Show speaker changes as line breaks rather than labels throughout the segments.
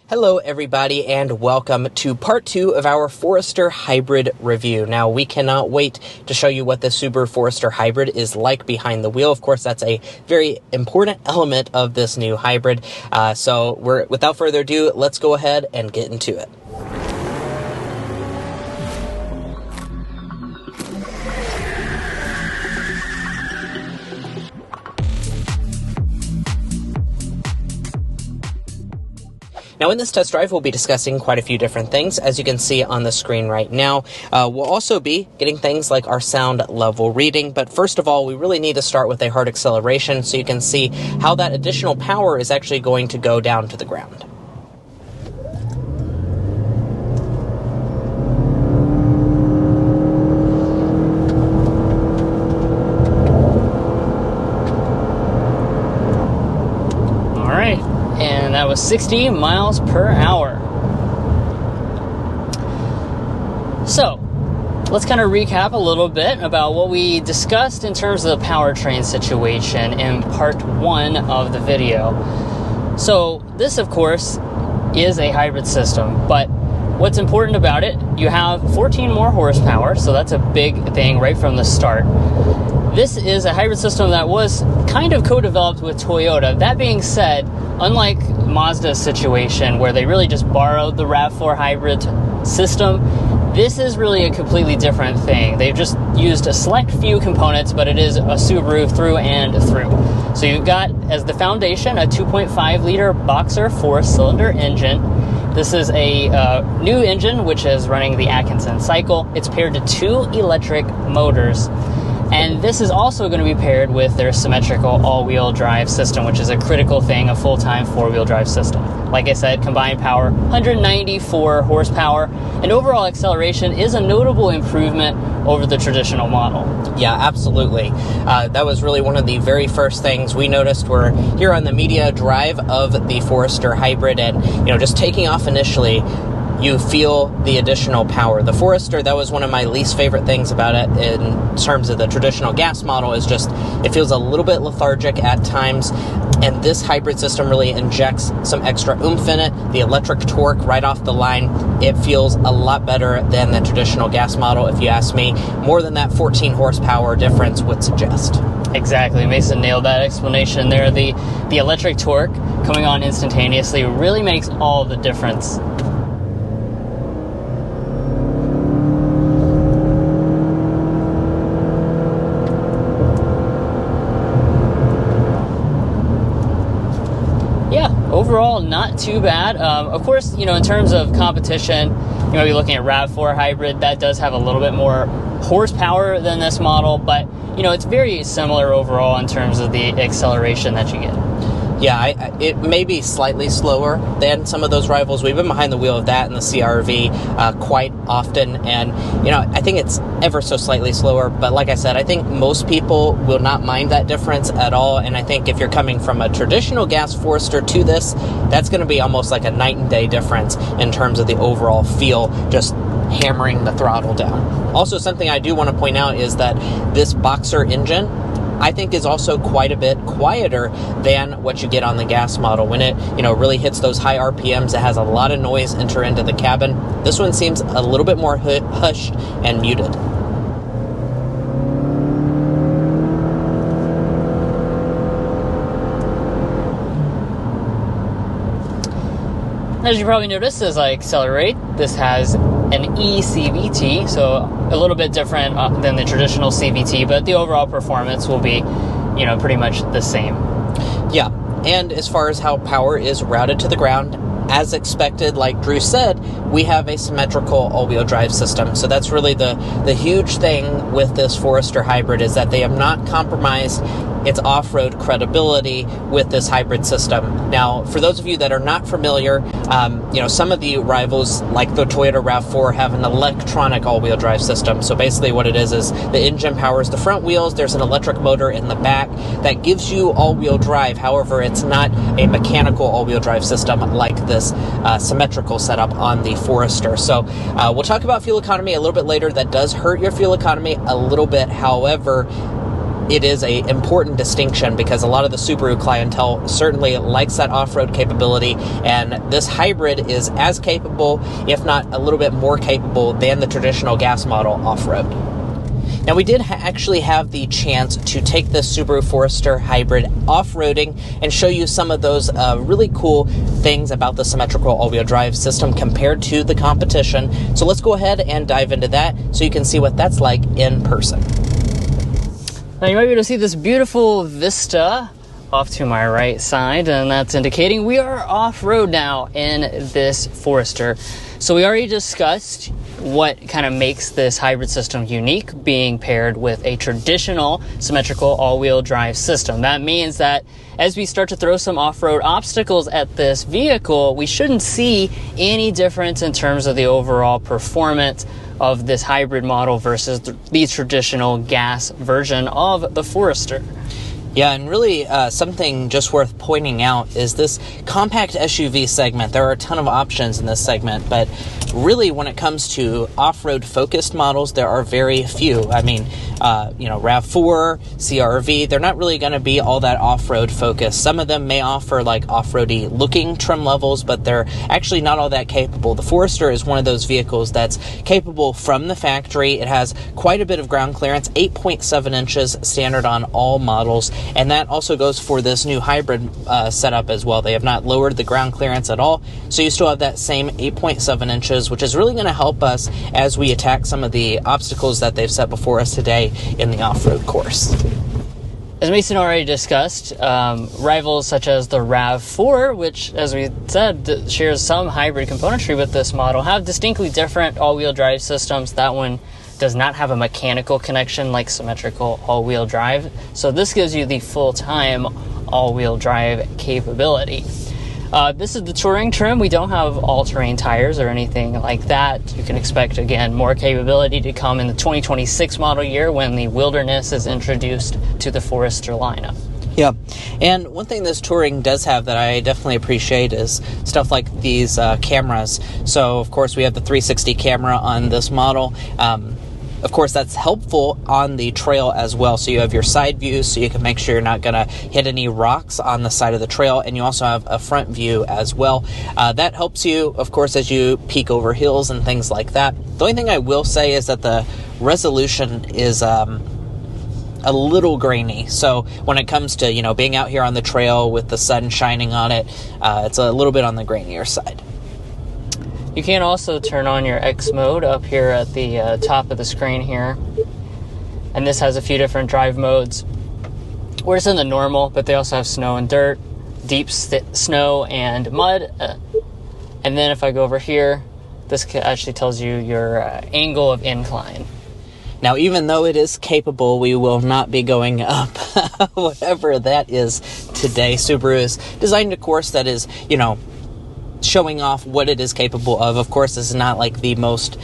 Hello everybody and welcome to part 2 of our Forester Hybrid review. Now we cannot wait to show you what the Subaru Forester Hybrid is like behind the wheel. Of course, that's a very important element of this new hybrid. Without further ado, let's go ahead and get into it. Now in this test drive, we'll be discussing quite a few different things, as you can see on the screen right now. We'll also be getting things like our sound level reading, but first of all, we really need to start with a hard acceleration so you can see how that additional power is actually going to go down to the ground.
And that was 60 miles per hour. So, let's kind of recap a little bit about what we discussed in terms of the powertrain situation in part 1 of the video. So, this of course is a hybrid system, but what's important about it, you have 14 more horsepower, so that's a big thing right from the start. This is a hybrid system that was kind of co-developed with Toyota. That being said, unlike Mazda's situation where they really just borrowed the RAV4 hybrid system, this is really a completely different thing. They've just used a select few components, but it is a Subaru through and through. So you've got, as the foundation, a 2.5 liter Boxer 4-cylinder engine. This is a new engine which is running the Atkinson cycle. It's paired to 2 electric motors. And this is also going to be paired with their symmetrical all-wheel drive system, which is a critical thing, a full-time 4-wheel drive system. Like I said, combined power, 194 horsepower, and overall acceleration is a notable improvement over the traditional model.
Yeah, absolutely. That was really one of the very first things we noticed. We're here on the media drive of the Forester Hybrid, and just taking off initially, you feel the additional power. The Forester, that was one of my least favorite things about it in terms of the traditional gas model, is just it feels a little bit lethargic at times, and this hybrid system really injects some extra oomph in it. The electric torque right off the line, it feels a lot better than the traditional gas model, if you ask me, more than that 14 horsepower difference would suggest.
Exactly. Mason nailed that explanation there. The electric torque coming on instantaneously really makes all the difference. Overall, not too bad. Of course, in terms of competition, you might be looking at RAV4 hybrid. That does have a little bit more horsepower than this model, but it's very similar overall in terms of the acceleration that you get.
Yeah, it may be slightly slower than some of those rivals. We've been behind the wheel of that in the CR-V quite often, and I think it's ever so slightly slower, but like I said, I think most people will not mind that difference at all, and I think if you're coming from a traditional gas Forester to this, that's going to be almost like a night and day difference in terms of the overall feel, just hammering the throttle down. Also, something I do want to point out is that this Boxer engine, I think, is also quite a bit quieter than what you get on the gas model. When it, really hits those high RPMs, it has a lot of noise enter into the cabin. This one seems a little bit more hushed and muted.
As you probably noticed, as I accelerate, this has an eCVT, so a little bit different than the traditional CVT, but the overall performance will be, pretty much the same.
Yeah, and as far as how power is routed to the ground, as expected, like Drew said, we have a symmetrical all-wheel drive system. So that's really the huge thing with this Forester Hybrid, is that they have not compromised its off-road credibility with this hybrid system. Now, for those of you that are not familiar, some of the rivals, like the Toyota RAV4, have an electronic all-wheel drive system. So basically what it is the engine powers the front wheels, there's an electric motor in the back that gives you all-wheel drive. However, it's not a mechanical all-wheel drive system like this symmetrical setup on the Forester. So we'll talk about fuel economy a little bit later. That does hurt your fuel economy a little bit. However, it is a important distinction because a lot of the Subaru clientele certainly likes that off-road capability, and this hybrid is as capable, if not a little bit more capable, than the traditional gas model off-road. Now, we did actually have the chance to take this Subaru Forester hybrid off-roading and show you some of those really cool things about the symmetrical all-wheel drive system compared to the competition. So let's go ahead and dive into that so you can see what that's like in person.
Now you might be able to see this beautiful vista off to my right side, and that's indicating we are off-road now in this Forester. So we already discussed what kind of makes this hybrid system unique, being paired with a traditional symmetrical all-wheel drive system. That means that as we start to throw some off-road obstacles at this vehicle, we shouldn't see any difference in terms of the overall performance of this hybrid model versus the traditional gas version of the Forester.
Yeah, and really something just worth pointing out is this compact SUV segment. There are a ton of options in this segment, but really when it comes to off-road focused models, there are very few. I mean, RAV4, CR-V, they're not really going to be all that off-road focused. Some of them may offer like off-roady looking trim levels, but they're actually not all that capable. The Forester is one of those vehicles that's capable from the factory. It has quite a bit of ground clearance, 8.7 inches standard on all models. And that also goes for this new hybrid setup as well. They have not lowered the ground clearance at all, so you still have that same 8.7 inches, which is really going to help us as we attack some of the obstacles that they've set before us today in the off-road course.
As Mason already discussed, rivals such as the RAV4, which, as we said, shares some hybrid componentry with this model, have distinctly different all-wheel drive systems. That one does not have a mechanical connection like symmetrical all-wheel drive, so this gives you the full-time all-wheel drive capability. This is the touring trim. We don't have all-terrain tires or anything like that. You can expect, again, more capability to come in the 2026 model year when the Wilderness is introduced to the Forester lineup.
Yeah, and one thing this touring does have that I definitely appreciate is stuff like these cameras. So, of course, we have the 360 camera on this model. Of course, that's helpful on the trail as well. So you have your side view, so you can make sure you're not going to hit any rocks on the side of the trail. And you also have a front view as well. That helps you, of course, as you peek over hills and things like that. The only thing I will say is that the resolution is a little grainy. So when it comes to, being out here on the trail with the sun shining on it, it's a little bit on the grainier side.
You can also turn on your X mode up here at the top of the screen here. And this has a few different drive modes. We're just in the normal, but they also have snow and dirt, deep snow and mud. And then if I go over here, this actually tells you your angle of incline.
Now, even though it is capable, we will not be going up, whatever that is today. Subaru is designed a course that is, showing off what it is capable of. Of course, this is not like the most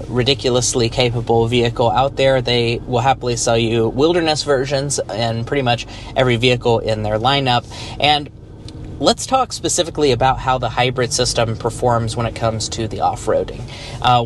ridiculously capable vehicle out there. They will happily sell you Wilderness versions and pretty much every vehicle in their lineup. And let's talk specifically about how the hybrid system performs when it comes to the off-roading.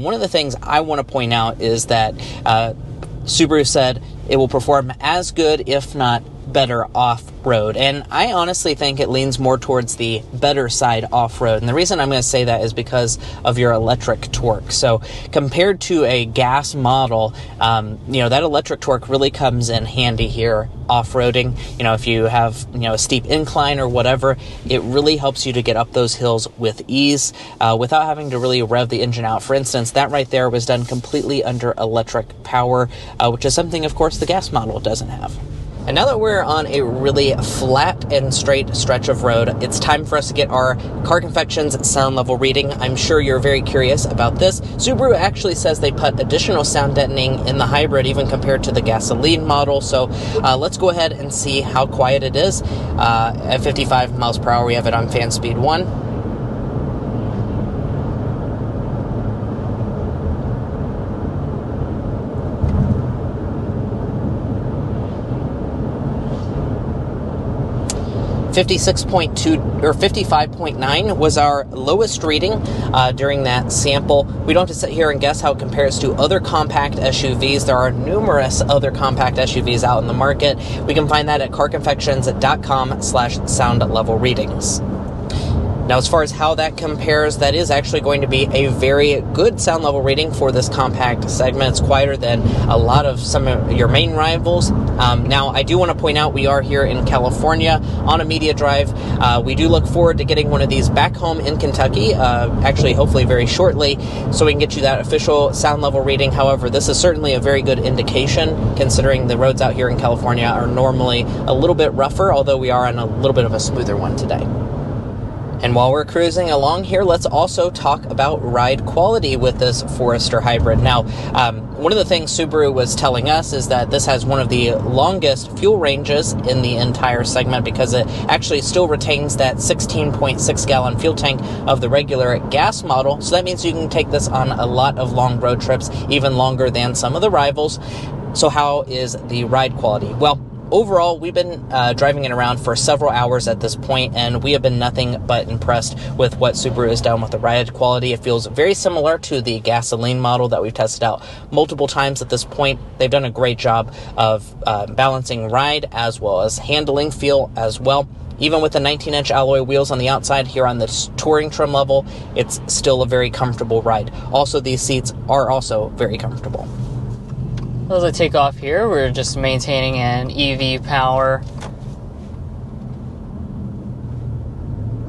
One of the things I want to point out is that Subaru said it will perform as good, if not better, off-road. And I honestly think it leans more towards the better side off-road. And the reason I'm going to say that is because of your electric torque. So compared to a gas model, that electric torque really comes in handy here off-roading. If you have, a steep incline or whatever, it really helps you to get up those hills with ease without having to really rev the engine out. For instance, that right there was done completely under electric power, which is something, of course, the gas model doesn't have. And now that we're on a really flat and straight stretch of road, it's time for us to get our Car Confections sound level reading. I'm sure you're very curious about this. Subaru actually says they put additional sound deadening in the hybrid, even compared to the gasoline model. So let's go ahead and see how quiet it is. At 55 miles per hour, we have it on fan speed 1. 56.2 or 55.9 was our lowest reading during that sample. We don't have to sit here and guess how it compares to other compact SUVs. There are numerous other compact SUVs out in the market. We can find that at carconfections.com/sound level readings. Now, as far as how that compares, that is actually going to be a very good sound level reading for this compact segment. It's quieter than a lot of some of your main rivals. Now, I do want to point out we are here in California on a media drive. We do look forward to getting one of these back home in Kentucky, actually hopefully very shortly, so we can get you that official sound level reading. However, this is certainly a very good indication, considering the roads out here in California are normally a little bit rougher, although we are on a little bit of a smoother one today. And while we're cruising along here, let's also talk about ride quality with this Forester Hybrid. Now, one of the things Subaru was telling us is that this has one of the longest fuel ranges in the entire segment because it actually still retains that 16.6 gallon fuel tank of the regular gas model. So that means you can take this on a lot of long road trips, even longer than some of the rivals. So how is the ride quality? Well, overall, we've been driving it around for several hours at this point, and we have been nothing but impressed with what Subaru has done with the ride quality. It feels very similar to the gasoline model that we've tested out multiple times at this point. They've done a great job of balancing ride as well as handling feel as well. Even with the 19-inch alloy wheels on the outside here on this touring trim level, it's still a very comfortable ride. Also, these seats are also very comfortable.
As I take off here, we're just maintaining an EV power.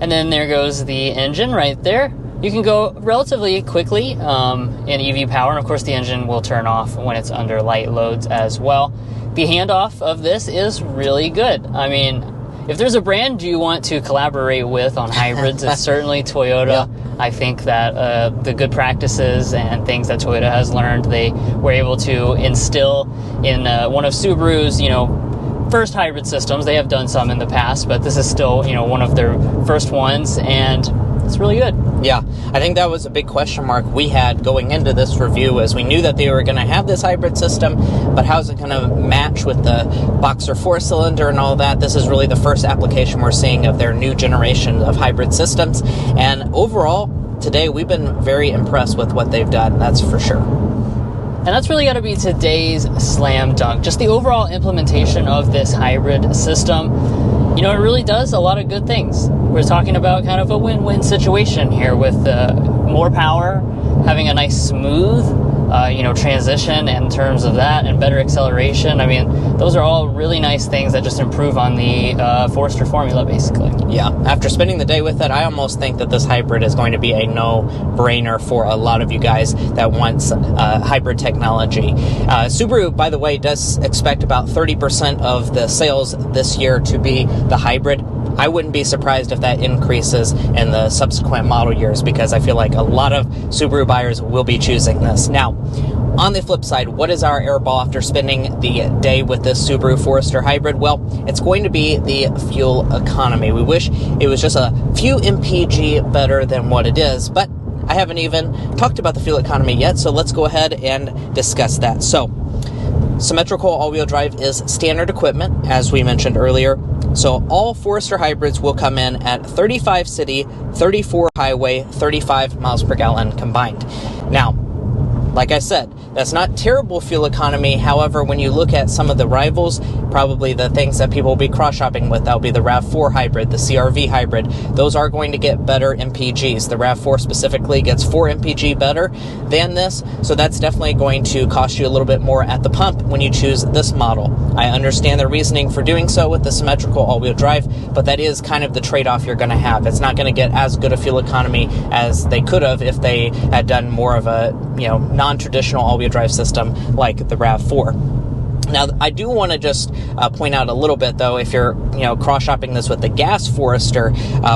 And then there goes the engine right there. You can go relatively quickly in EV power, and of course the engine will turn off when it's under light loads as well. The handoff of this is really good. I mean, if there's a brand you want to collaborate with on hybrids, it's certainly Toyota. Yeah. I think that the good practices and things that Toyota has learned, they were able to instill in one of Subaru's, first hybrid systems. They have done some in the past, but this is still, one of their first ones, and it's really good.
Yeah, I think that was a big question mark we had going into this review, as we knew that they were going to have this hybrid system, but how's it going to match with the Boxer 4-cylinder and all that? This is really the first application we're seeing of their new generation of hybrid systems, and overall, today we've been very impressed with what they've done, that's for sure.
And that's really got to be today's slam dunk. Just the overall implementation of this hybrid system. It really does a lot of good things. We're talking about kind of a win-win situation here with more power, having a nice smooth, transition in terms of that, and better acceleration. I mean, those are all really nice things that just improve on the Forester formula, basically.
Yeah, after spending the day with it, I almost think that this hybrid is going to be a no-brainer for a lot of you guys that want hybrid technology. Subaru, by the way, does expect about 30% of the sales this year to be the hybrid. I wouldn't be surprised if that increases in the subsequent model years, because I feel like a lot of Subaru buyers will be choosing this. Now, on the flip side, what is our airball after spending the day with this Subaru Forester Hybrid? Well, it's going to be the fuel economy. We wish it was just a few mpg better than what it is, but I haven't even talked about the fuel economy yet, so let's go ahead and discuss that. So, symmetrical all-wheel drive is standard equipment, as we mentioned earlier. So all Forester hybrids will come in at 35 city, 34 highway, 35 miles per gallon combined. Now, like I said, that's not terrible fuel economy. However, when you look at some of the rivals, probably the things that people will be cross-shopping with, that'll be the RAV4 hybrid, the CRV hybrid. Those are going to get better MPGs. The RAV4 specifically gets 4 MPG better than this, so that's definitely going to cost you a little bit more at the pump when you choose this model. I understand the reasoning for doing so with the symmetrical all-wheel drive, but that is kind of the trade-off you're going to have. It's not going to get as good a fuel economy as they could have if they had done more of a, non-traditional all-wheel drive system like the RAV4. Now, I do want to just point out a little bit, though, if you're, cross-shopping this with the gas Forester,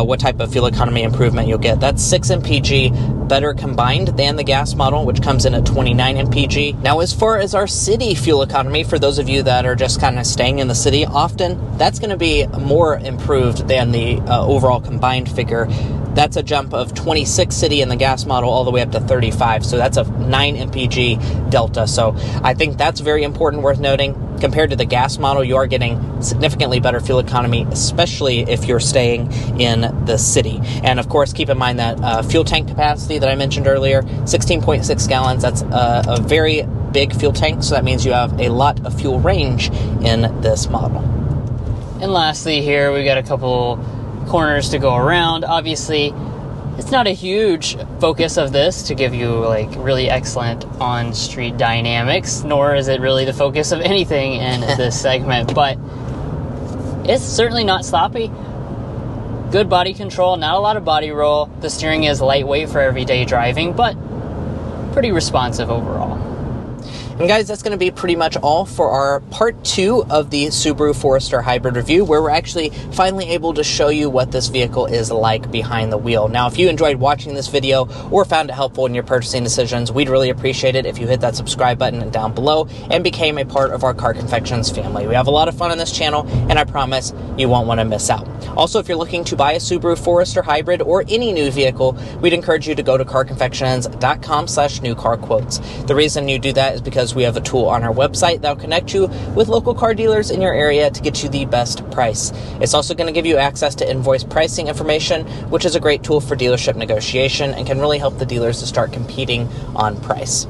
what type of fuel economy improvement you'll get. That's 6 mpg better combined than the gas model, which comes in at 29 mpg. Now, as far as our city fuel economy, for those of you that are just kind of staying in the city often, that's going to be more improved than the overall combined figure. That's a jump of 26 city in the gas model all the way up to 35. So that's a 9 mpg delta. So I think that's very important, worth noting. Compared to the gas model, you are getting significantly better fuel economy, especially if you're staying in the city. And of course, keep in mind that fuel tank capacity that I mentioned earlier, 16.6 gallons. That's a very big fuel tank, so that means you have a lot of fuel range in this model.
And lastly here, we got a couple corners to go around. Obviously, it's not a huge focus of this to give you like really excellent on-street dynamics, nor is it really the focus of anything in this segment, but it's certainly not sloppy. Good body control, not a lot of body roll. The steering is lightweight for everyday driving, but pretty responsive overall.
And guys, that's going to be pretty much all for our part 2 of the Subaru Forester Hybrid review, where we're actually finally able to show you what this vehicle is like behind the wheel. Now, if you enjoyed watching this video or found it helpful in your purchasing decisions, we'd really appreciate it if you hit that subscribe button down below and became a part of our Car Confections family. We have a lot of fun on this channel, and I promise you won't want to miss out. Also, if you're looking to buy a Subaru Forester Hybrid or any new vehicle, we'd encourage you to go to carconfections.com/newcarquotes. The reason you do that is because we have a tool on our website that will connect you with local car dealers in your area to get you the best price. It's also going to give you access to invoice pricing information, which is a great tool for dealership negotiation and can really help the dealers to start competing on price.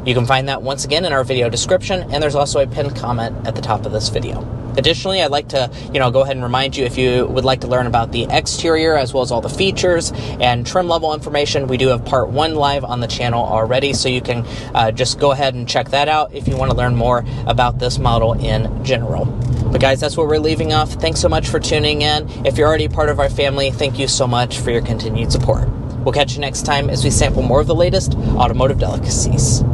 You can find that once again in our video description, and there's also a pinned comment at the top of this video. Additionally, I'd like to, go ahead and remind you, if you would like to learn about the exterior as well as all the features and trim level information, we do have part 1 live on the channel already, so you can just go ahead and check that out if you want to learn more about this model in general. But guys, that's where we're leaving off. Thanks so much for tuning in. If you're already part of our family, thank you so much for your continued support. We'll catch you next time as we sample more of the latest automotive delicacies.